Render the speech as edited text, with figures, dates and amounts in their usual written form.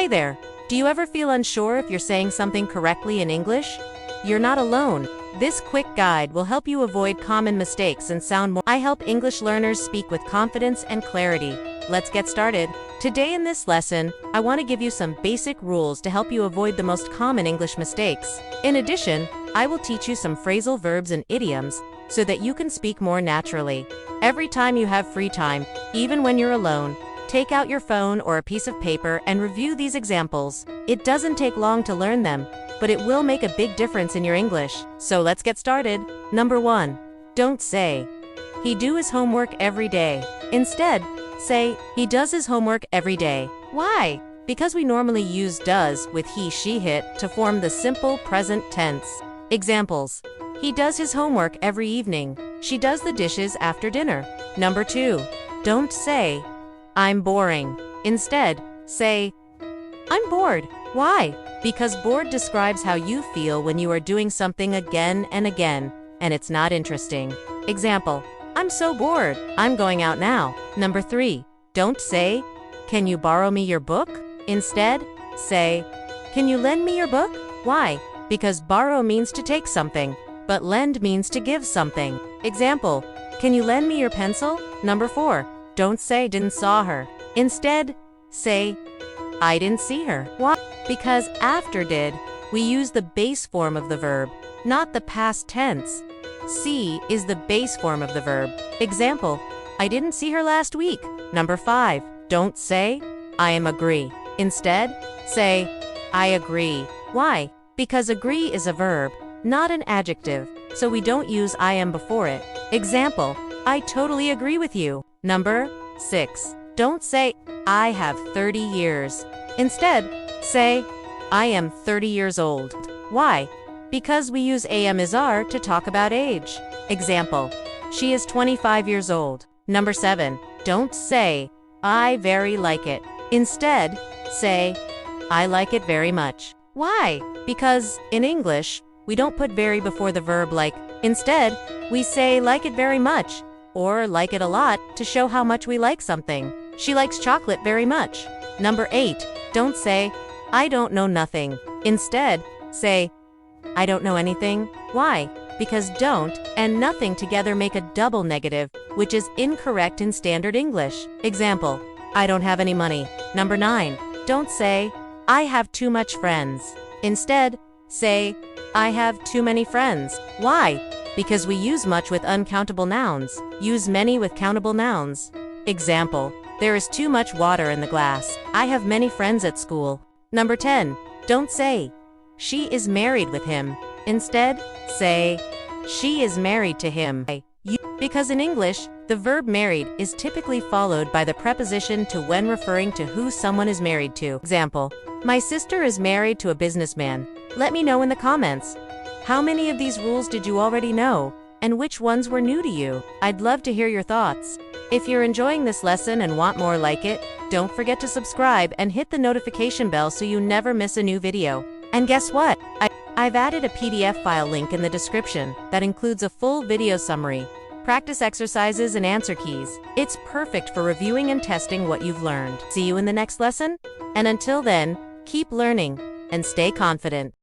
Hi there! Do you ever feel unsure if you're saying something correctly in English? You're not alone. This quick guide will help you avoid common mistakes and sound more. I help English learners speak with confidence and clarity. Let's get started. Today in this lesson, I want to give you some basic rules to help you avoid the most common English mistakes. In addition, I will teach you some phrasal verbs and idioms so that you can speak more naturally. Every time you have free time, even when you're alone, take out your phone or a piece of paper and review these examples. It doesn't take long to learn them, but it will make a big difference in your English. So let's get started. Number 1. Don't say, "He do his homework every day." Instead, say, "He does his homework every day." Why? Because we normally use does with he, she, hit to form the simple present tense. Examples. He does his homework every evening. She does the dishes after dinner. Number 2. Don't say, "I'm boring." Instead, say, "I'm bored." Why? Because bored describes how you feel when you are doing something again and again, and it's not interesting. Example, "I'm so bored. I'm going out now." Number 3. Don't say, "Can you borrow me your book?" Instead, say, "Can you lend me your book?" Why? Because borrow means to take something, but lend means to give something. Example, "Can you lend me your pencil?" Number 4. Don't say "didn't saw her." Instead, say, "I didn't see her." Why? Because after did, we use the base form of the verb, not the past tense. See is the base form of the verb. Example, "I didn't see her last week." Number 5. Don't say, "I am agree." Instead, say, "I agree." Why? Because agree is a verb, not an adjective, so we don't use I am before it. Example, "I totally agree with you." Number 6. Don't say, "I have 30 years." Instead, say, "I am 30 years old." Why? Because we use am is are to talk about age. Example, "She is 25 years old." Number 7. Don't say, "I very like it." Instead, say, "I like it very much." Why? Because in English, we don't put very before the verb like. Instead, we say like it very much, or like it a lot, to show how much we like something. She likes chocolate very much. Number 8. Don't say, "I don't know nothing." Instead, say, "I don't know anything." Why? Because don't and nothing together make a double negative, which is incorrect in standard English. Example, "I don't have any money." Number 9. Don't say, "I have too much friends." Instead, say, "I have too many friends." Why? Because we use much with uncountable nouns, use many with countable nouns. Example, "There is too much water in the glass. I have many friends at school." Number 10. Don't say, "She is married with him." Instead, say, "She is married to him." Because in English, the verb married is typically followed by the preposition to when referring to who someone is married to. Example, "My sister is married to a businessman." Let me know in the comments. How many of these rules did you already know, and which ones were new to you? I'd love to hear your thoughts. If you're enjoying this lesson and want more like it, don't forget to subscribe and hit the notification bell so you never miss a new video. And guess what? I've added a PDF file link in the description that includes a full video summary, practice exercises, and answer keys. It's perfect for reviewing and testing what you've learned. See you in the next lesson, and until then, keep learning and stay confident.